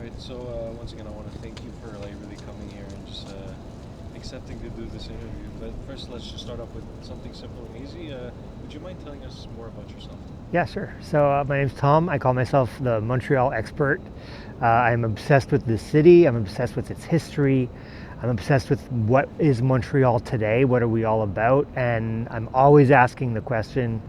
Right. So once again, I want to thank you for like really coming here and just accepting to do this interview. But first, let's just start off with something simple and easy. Would you mind telling us more about yourself? Yeah, sure. So my name's Thom. I call myself the Montreal Expert. I'm obsessed with the city. I'm obsessed with its history. I'm obsessed with what is Montreal today. What are we all about? And I'm always asking the question,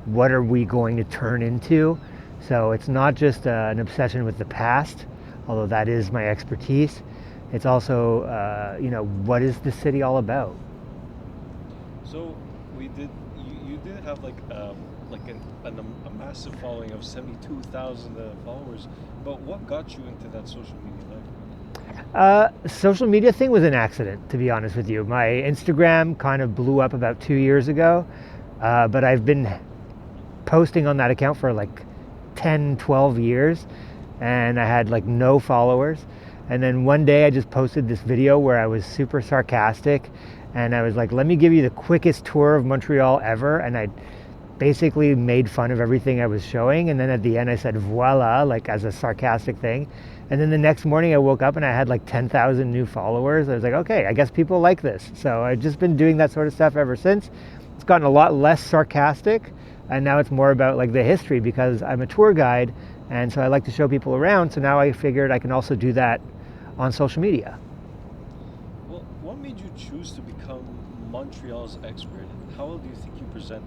what are we going to turn into? So it's not just an obsession with the past, although that is my expertise. It's also, what is the city all about? So we did. You did have like a massive following of 72,000 followers. But what got you into that social media life? Social media thing was an accident, to be honest with you. My Instagram kind of blew up about 2 years ago, but I've been posting on that account for like 10, 12 years, and I had like no followers. And then one day I just posted this video where I was super sarcastic, and I was like, let me give you the quickest tour of Montreal ever. And I basically made fun of everything I was showing. And then at the end I said, voila, like as a sarcastic thing. And then the next morning I woke up and I had like 10,000 new followers. I was like, okay, I guess people like this. So I've just been doing that sort of stuff ever since. It's gotten a lot less sarcastic, and now it's more about like the history, because I'm a tour guide, and so I like to show people around. So now I figured I can also do that on social media. Well, what made you choose to become Montreal's expert? And how do you think you present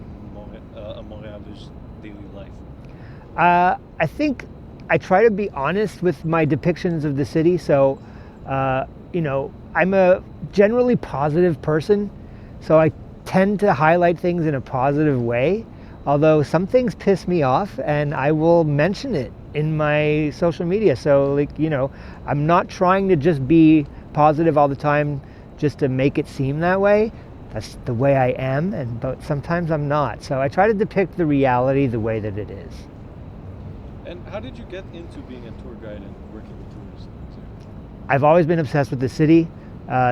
a Montrealer's daily life? I think I try to be honest with my depictions of the city. So, I'm a generally positive person. So I tend to highlight things in a positive way. Although some things piss me off, and I will mention it in my social media. So, I'm not trying to just be positive all the time just to make it seem that way. That's the way I am, but sometimes I'm not. So I try to depict the reality the way that it is. And how did you get into being a tour guide and working with tourists? I've always been obsessed with the city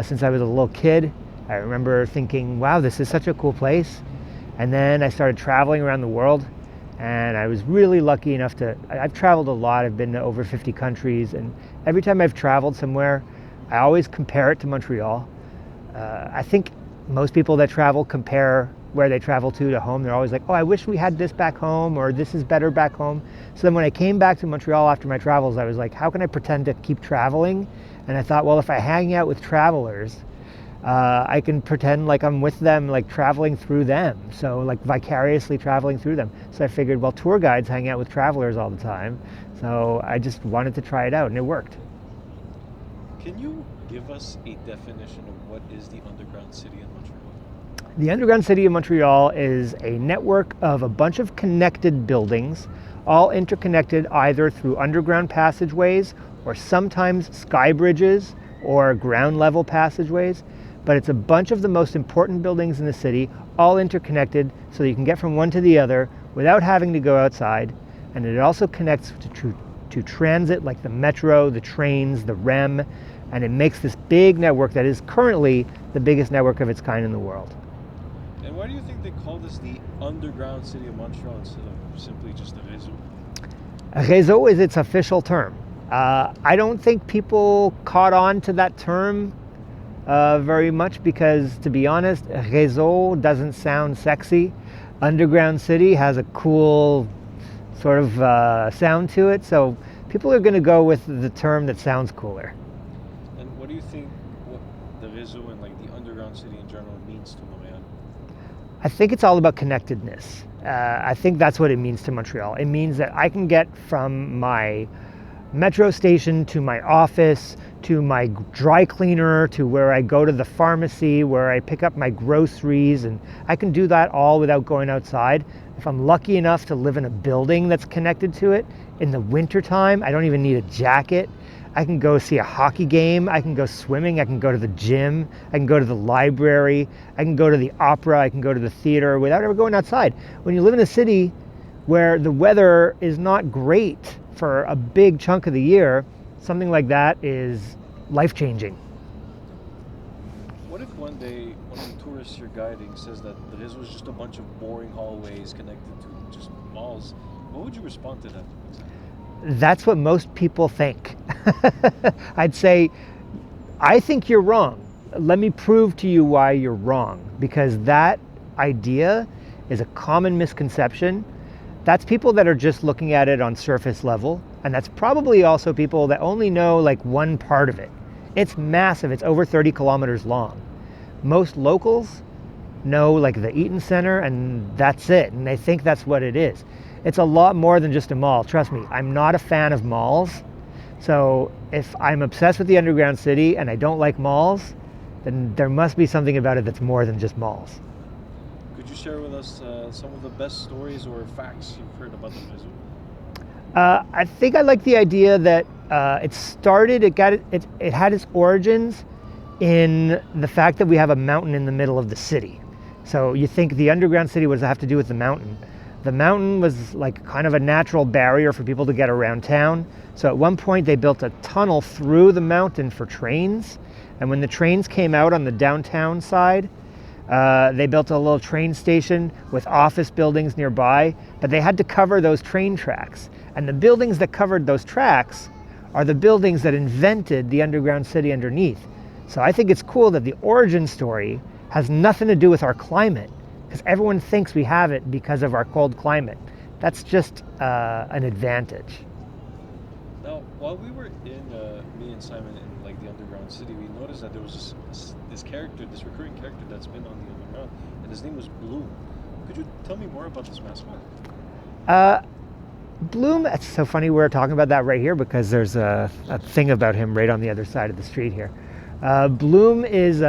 since I was a little kid. I remember thinking, wow, this is such a cool place. And then I started traveling around the world, and I was really lucky enough I've traveled a lot. I've been to over 50 countries, and every time I've traveled somewhere, I always compare it to Montreal. I think most people that travel compare where they travel to home. They're always like, oh, I wish we had this back home, or this is better back home. So then when I came back to Montreal after my travels, I was like, how can I pretend to keep traveling? And I thought, well, if I hang out with travelers, I can pretend like I'm with them, like traveling through them. So like vicariously traveling through them. So I figured, well, tour guides hang out with travelers all the time. So I just wanted to try it out, and it worked. Can you give us a definition of what is the underground city in Montreal? The underground city of Montreal is a network of a bunch of connected buildings, all interconnected either through underground passageways or sometimes sky bridges or ground level passageways. But it's a bunch of the most important buildings in the city, all interconnected so that you can get from one to the other without having to go outside. And it also connects to transit like the metro, the trains, the REM, and it makes this big network that is currently the biggest network of its kind in the world. And why do you think they call this the underground city of Montreal instead of simply just the réseau? Réseau is its official term. I don't think people caught on to that term very much because, to be honest, réseau doesn't sound sexy. Underground city has a cool sort of sound to it, so people are going to go with the term that sounds cooler. And what do you think what the réseau and like the underground city in general means to Montreal? I think it's all about connectedness. I think that's what it means to Montreal. It means that I can get from my metro station to my office, to my dry cleaner, to where I go to the pharmacy, where I pick up my groceries, and I can do that all without going outside. If I'm lucky enough to live in a building that's connected to it, in the wintertime, I don't even need a jacket. I can go see a hockey game, I can go swimming, I can go to the gym, I can go to the library, I can go to the opera, I can go to the theater without ever going outside. When you live in a city where the weather is not great for a big chunk of the year, something like that is life-changing. What if one day one of the tourists you're guiding says that the réseau is just a bunch of boring hallways connected to just malls? What would you respond to that? that's what most people think. I'd say, I think you're wrong. Let me prove to you why you're wrong, because that idea is a common misconception. That's people that are just looking at it on surface level, and that's probably also people that only know like one part of it. It's massive. It's over 30 kilometers long. Most locals know like the Eaton Center, and that's it, and they think that's what it is. It's a lot more than just a mall. Trust me, I'm not a fan of malls. So if I'm obsessed with the underground city and I don't like malls, then there must be something about it that's more than just malls. Could you share with us some of the best stories or facts you've heard about the Mizzou? I think I like the idea that it had its origins in the fact that we have a mountain in the middle of the city. So you think the underground city, what does it have to do with the mountain? The mountain was like kind of a natural barrier for people to get around town. So at one point they built a tunnel through the mountain for trains. And when the trains came out on the downtown side, they built a little train station with office buildings nearby, but they had to cover those train tracks. And the buildings that covered those tracks are the buildings that invented the underground city underneath. So I think it's cool that the origin story has nothing to do with our climate, because everyone thinks we have it because of our cold climate. That's just an advantage. Now, while we were in, me and Simon, in like the underground city, we noticed that there was this character, this recurring character that's been on the underground, and his name was Bloom. Could you tell me more about this mascot? Bloom, it's so funny we're talking about that right here, because there's a thing about him right on the other side of the street here. Bloom is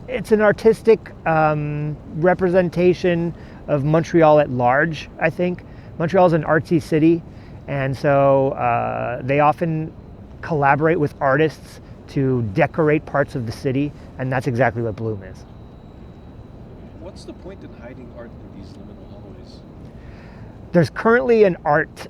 it's an artistic representation of Montreal at large, I think. Montreal is an artsy city, and so they often collaborate with artists to decorate parts of the city, and that's exactly what Bloom is. What's the point in hiding art in these liminal hallways? There's currently an art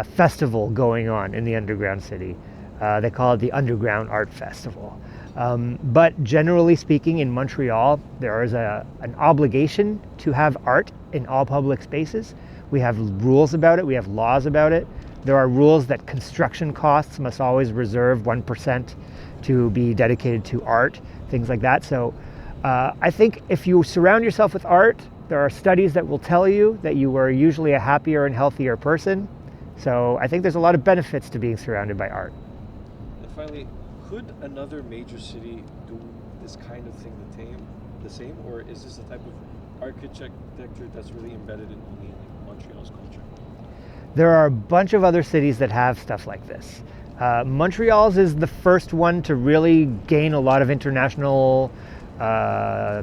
festival going on in the underground city. They call it the Underground Art Festival. But generally speaking, in Montreal, there is an obligation to have art in all public spaces. We have rules about it. We have laws about it. There are rules that construction costs must always reserve 1% to be dedicated to art, things like that. So I think if you surround yourself with art, there are studies that will tell you that you are usually a happier and healthier person. So I think there's a lot of benefits to being surrounded by art. And finally, could another major city do this kind of thing the same, or is this a type of architecture that's really embedded in only Montreal's culture? There are a bunch of other cities that have stuff like this. Montreal's is the first one to really gain a lot of international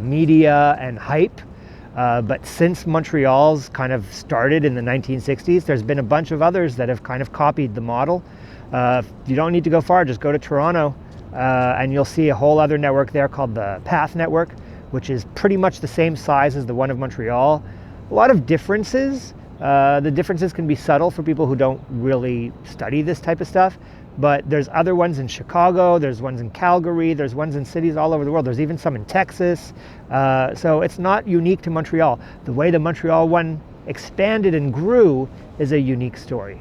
media and hype. But since Montreal's kind of started in the 1960s, there's been a bunch of others that have kind of copied the model. You don't need to go far, just go to Toronto and you'll see a whole other network there called the Path Network, which is pretty much the same size as the one of Montreal. A lot of differences. The differences can be subtle for people who don't really study this type of stuff, but there's other ones in Chicago, there's ones in Calgary, there's ones in cities all over the world. There's even some in Texas. So it's not unique to Montreal. The way the Montreal one expanded and grew is a unique story.